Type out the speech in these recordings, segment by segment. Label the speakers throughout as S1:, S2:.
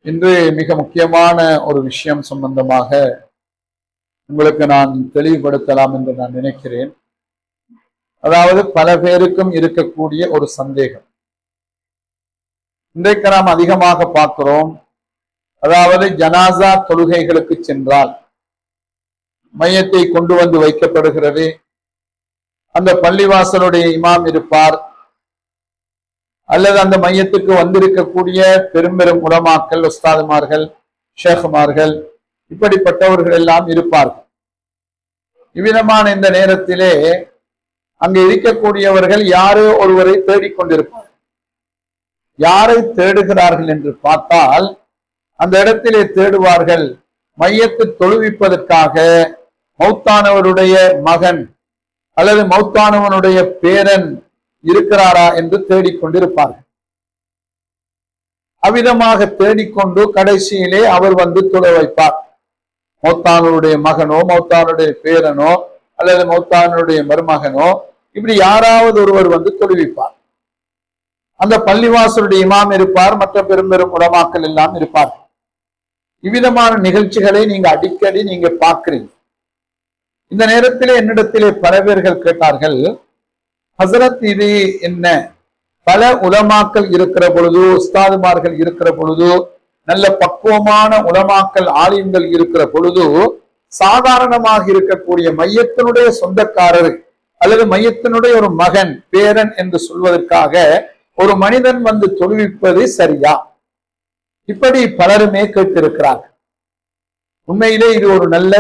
S1: இன்று மிக முக்கியமான ஒரு விஷயம் சம்பந்தமாக உங்களுக்கு நான் தெளிவுபடுத்தலாம் என்று நான் நினைக்கிறேன். அதாவது பல பேருக்கும் இருக்கக்கூடிய ஒரு சந்தேகம். இன்றைக்கு நாம் அதிகமாக பார்க்கிறோம். அதாவது ஜனாசா தொழுகைகளுக்கு சென்றால் மையத்தை கொண்டு வந்து வைக்கப்படுகிறது. அந்த பள்ளிவாசலுடைய இமாம் இருப்பார், அல்லது அந்த மையத்துக்கு வந்திருக்கக்கூடிய பெரும் பெரும் உலமாக்கள், உஸ்தாதுமார்கள், ஷேகுமார்கள், இப்படிப்பட்டவர்கள் எல்லாம் இருப்பார்கள். இவ்விதமான இந்த நேரத்திலே அங்கு இருக்கக்கூடியவர்கள் யாரோ ஒருவரை தேடிக்கொண்டிருப்பார். யாரை தேடுகிறார்கள் என்று பார்த்தால் அந்த இடத்திலே தேடுவார்கள், மையத்து தொழுவிப்பதற்காக மௌத்தானவருடைய மகன் அல்லது மௌத்தானவனுடைய பேரன் இருக்கிறாரா என்று தேடிக்கொண்டிருப்பார்கள். அவ்விதமாக தேடிக்கொண்டு கடைசியிலே அவர் வந்து தொழ வைப்பார். மௌத்தானவருடைய மகனோ, மௌத்தானுடைய பேரனோ, அல்லது மௌத்தானுடைய மருமகனோ, இப்படி யாராவது ஒருவர் வந்து தொழுவிப்பார். அந்த பள்ளிவாசலுடைய இமாம் இருப்பார், மற்ற பெரும் பெரும் உலமாக்கள் எல்லாம் இருப்பார். இவ்விதமான நிகழ்ச்சிகளை நீங்க அடிக்கடி நீங்க பார்க்கிறீங்க. இந்த நேரத்திலே என்னிடத்திலே பல பேர்கள் கேட்டார்கள், ஹசரத் இது என்ன, பல உலமாக்கள் இருக்கிற பொழுது, உஸ்தாதுமார்கள் இருக்கிற பொழுது, நல்ல பக்குவமான உலமாக்கள் ஆலிம்கள் இருக்கிற பொழுது, சாதாரணமாக இருக்கக்கூடிய மையத்தினுடைய சொந்தக்காரர் அல்லது மையத்தினுடைய ஒரு மகன், பேரன் என்று சொல்வதற்காக ஒரு மனிதன் வந்து தொழுவிப்பது சரியா? இப்படி பலருமே கேட்டிருக்கிறார்கள். உண்மையிலே இது ஒரு நல்ல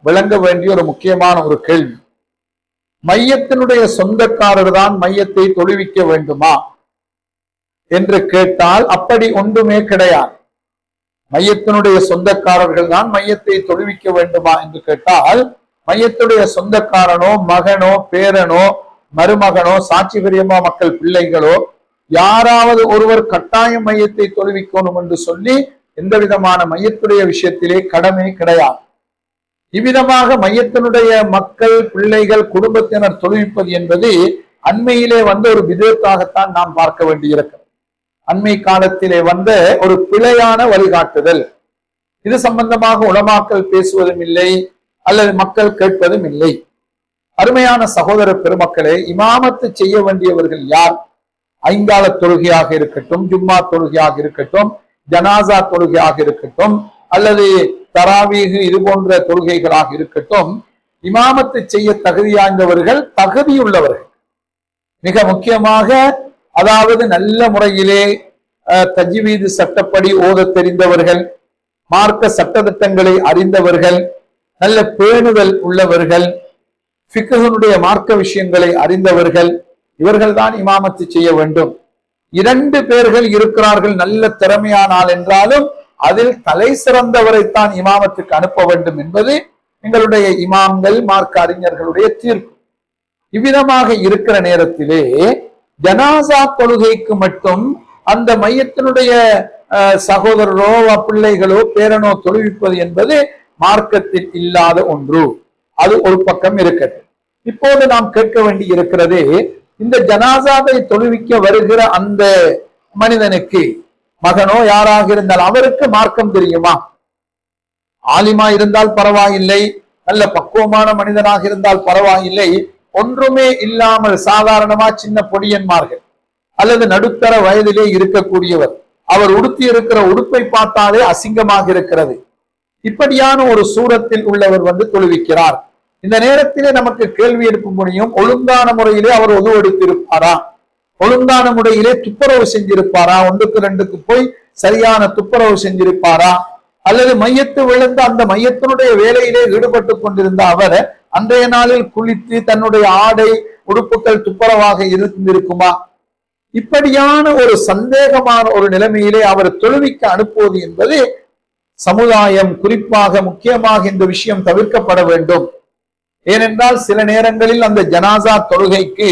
S1: விளங்க வேண்டிய ஒரு முக்கியமான ஒரு கேள்வி. மையத்தினுடைய சொந்தக்காரர் தான் மையத்தை தொழுவிக்க வேண்டுமா என்று கேட்டால் அப்படி ஒன்றுமே கிடையாது. மையத்தினுடைய சொந்தக்காரர்கள் தான் மையத்தை தொழுவிக்க வேண்டுமா என்று கேட்டால், மையத்துடைய சொந்தக்காரனோ, மகனோ, பேரனோ, மருமகனோ, சாட்சி பெரியம்மா மக்கள் பிள்ளைகளோ யாராவது ஒருவர் கட்டாயம் மையத்தை தொழுவிக்கணும் என்று சொல்லி எந்த விதமான மையத்துடைய விஷயத்திலே கடமை கிடையாது. இவ்விதமாக மையத்தினுடைய மக்கள், பிள்ளைகள், குடும்பத்தினர் தொழுவிப்பது என்பது அண்மையிலே வந்த ஒரு விதத்தாகத்தான் நாம் பார்க்க வேண்டியிருக்கிறது. அண்மை காலத்திலே வந்த ஒரு பிழையான வழிகாட்டுதல். இது சம்பந்தமாக உலமாக்கள் பேசுவதும் இல்லை, அல்லது மக்கள் கேட்பதும் இல்லை. அருமையான சகோதர பெருமக்களே, இமாமத்து செய்ய வேண்டியவர்கள் யார்? ஐங்கால தொழுகையாக இருக்கட்டும், ஜும்மா தொழுகையாக இருக்கட்டும், ஜனாசா தொழுகையாக இருக்கட்டும், அல்லது தராவீஹ் இது போன்ற தொழுகைகளாக இருக்கட்டும், இமாமத்து செய்ய தகுதியாய்ந்தவர்கள், தகுதியுள்ளவர்கள். மிக முக்கியமாக அதாவது நல்ல முறையிலே தஜ்வீது சட்டப்படி ஓத தெரிந்தவர்கள், மார்க்க சட்டத்திட்டங்களை அறிந்தவர்கள், நல்ல பேணுதல் உள்ளவர்கள், ஃபிக்ஹுனுடைய மார்க்க விஷயங்களை அறிந்தவர்கள், இவர்கள் தான் இமாமத்து செய்ய வேண்டும். 2 பேர்கள் இருக்கிறார்கள் நல்ல திறமையானால் என்றாலும் அதில் தலை சிறந்தவரைத்தான் இமாமத்துக்கு அனுப்ப வேண்டும் என்பது எங்களுடைய இமாம்கள், மார்க்க அறிஞர்களுடைய தீர்ப்பு. இவ்விதமாக இருக்கிற நேரத்திலே ஜனாசா தொழுகைக்கு மட்டும் அந்த மையத்தினுடைய சகோதரரோ, பிள்ளைகளோ, பேரனோ தொழுவிப்பது என்பது மார்க்கத்தில் இல்லாத ஒன்று. அது ஒரு பக்கம் இருக்கிறது. இப்போது நாம் கேட்க வேண்டி இருக்கிறது, இந்த ஜனாசாவை தொழுவிக்க வருகிற அந்த மனிதனுக்கு, மகனோ யாராக இருந்தால் அவருக்கு மார்க்கம் தெரியுமா? ஆலிமா இருந்தால் பரவாயில்லை, நல்ல பக்குவமான மனிதனாக இருந்தால் பரவாயில்லை, ஒன்றுமே இல்லாமல் சாதாரணமா சின்ன பொடியன்மார்கள் அல்லது நடுத்தர வயதிலே இருக்கக்கூடியவர், அவர் உடுத்தி இருக்கிற உடுப்பை பார்த்தாலே அசிங்கமாக இருக்கிறது, இப்படியான ஒரு சூரத்தில் உள்ளவர் வந்து தொழுவிக்கிறார். இந்த நேரத்திலே நமக்கு கேள்வி எழுப்ப முடியும், ஒழுங்கான முறையிலே அவர் ஒது எடுத்திருப்பாரா? ஒழுங்கான முறையிலே துப்புரவு செஞ்சிருப்பாரா? 1க்கு 2க்கு போய் சரியான துப்புரவு செஞ்சிருப்பாரா? அல்லது மையத்து விழுந்து அந்த மையத்தினுடைய வேலையிலே ஈடுபட்டு கொண்டிருந்த அவர் அன்றைய நாளில் குளித்து தன்னுடைய ஆடை உடுப்புகள் துப்புரவாக இருந்திருக்குமா? இப்படியான ஒரு சந்தேகமான ஒரு நிலைமையிலே அவர் தொழுவிக்க அனுப்புவது என்பது சமுதாயம், குறிப்பாக முக்கியமாக இந்த விஷயம் தவிர்க்கப்பட வேண்டும். ஏனென்றால் சில நேரங்களில் அந்த ஜனாசா தொழுகைக்கு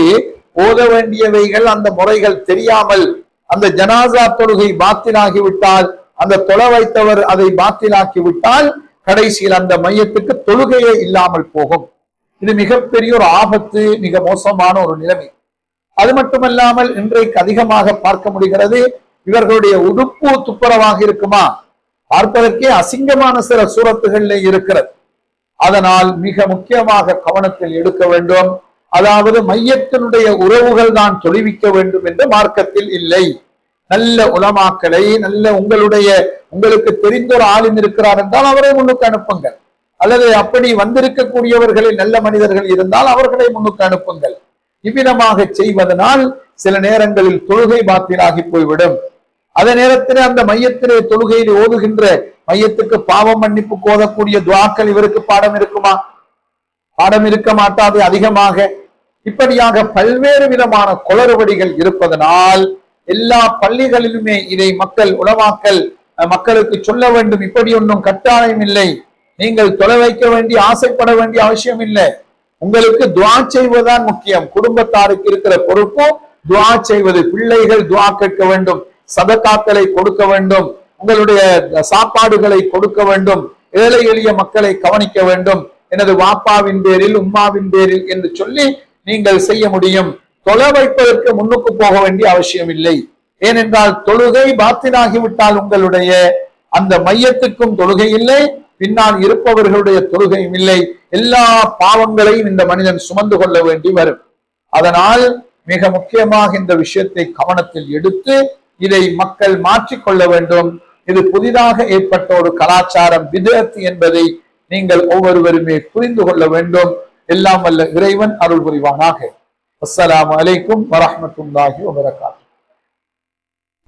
S1: ஓத வேண்டியவைகள், அந்த முறைகள் தெரியாமல் அந்த ஜனாசா தொழுகை பாத்திலாகிவிட்டால், அந்த தொழ வைத்தவர் அதை பாத்திலாக்கி விட்டால் கடைசியில் அந்த மையத்துக்கு தொழுகையே இல்லாமல் போகும். இது மிகப்பெரிய ஒரு ஆபத்து, மிக மோசமான ஒரு நிலைமை. அது மட்டுமல்லாமல் இன்றைக்கு அதிகமாக பார்க்க முடிகிறது, இவர்களுடைய உடுப்பு துப்புரவாக இருக்குமா? பார்ப்பதற்கே அசிங்கமான சில சூரத்துகள்ல இருக்கிறது. அதனால் மிக முக்கியமாக கவனத்தில் எடுக்க வேண்டும். அதாவது மையத்தினுடைய உறவுகள் தான் தொழுவிக்க வேண்டும் என்று மார்க்கத்தில் இல்லை. நல்ல உலமாக்களை, நல்ல உங்களுக்கு தெரிந்த ஒரு ஆளும் இருக்கிறார் என்றால் அவரை முன்னுக்கு அனுப்புங்கள், அல்லது அப்படி வந்திருக்கக்கூடியவர்களில் நல்ல மனிதர்கள் இருந்தால் அவர்களை முன்னுக்கு அனுப்புங்கள். இவ்விதமாக செய்வதனால் சில நேரங்களில் தொழுகை பாத்திலாகி போய்விடும். அதே நேரத்தில் அந்த மையத்திலே தொழுகையில் ஓதுகின்ற மையத்துக்கு பாவம் மன்னிப்பு கோதக்கூடிய துவாக்கள் இவருக்கு பாடம் இருக்குமா? பாடம் இருக்க மாட்டாது. அதிகமாக இப்படியாக பல்வேறு விதமான குளறுபடிகள் இருப்பதனால் எல்லா பள்ளிகளிலுமே இதை உலமாக்கள் மக்களுக்கு சொல்ல வேண்டும். இப்படி ஒன்றும் கட்டாயம் இல்லை. நீங்கள் தொலை வைக்க வேண்டிய ஆசைப்பட வேண்டிய அவசியம் இல்லை. உங்களுக்கு துவா செய்வதுதான் முக்கியம். குடும்பத்தாருக்கு இருக்கிற பொறுப்பும் துவா செய்வது. பிள்ளைகள் துவா கேட்க வேண்டும், சதகாக்களை கொடுக்க வேண்டும், உங்களுடைய சாப்பாடுகளை கொடுக்க வேண்டும், ஏழை எளிய மக்களை கவனிக்க வேண்டும், எனது வாப்பாவின் பேரில் உம்மாவின் பேரில் என்று சொல்லி நீங்கள் செய்ய முடியும். தொலை வைப்பதற்கு முன்னுக்கு போக வேண்டிய அவசியம் இல்லை. ஏனென்றால் தொழுகை பாத்தினாகிவிட்டால் உங்களுடைய அந்த மையத்துக்கும் தொழுகை இல்லை, பின்னால் இருப்பவர்களுடைய தொழுகையும் இல்லை. எல்லா பாவங்களையும் இந்த மனிதன் சுமந்து கொள்ள வேண்டி வரும். அதனால் மிக முக்கியமாக இந்த விஷயத்தை கவனத்தில் எடுத்து இதை மக்கள் மாற்றிக்கொள்ள வேண்டும். இது புதிதாக ஏற்பட்ட ஒரு கலாச்சாரம், பிதஅத் என்பதை நீங்கள் ஒவ்வொருவருமே புரிந்து கொள்ள வேண்டும். எல்லாம் வல்ல இறைவன் அருள் புரிவானாக. அஸ்ஸலாமு அலைக்கும் வரஹ்மத்துல்லாஹி வபரகாத்துஹு.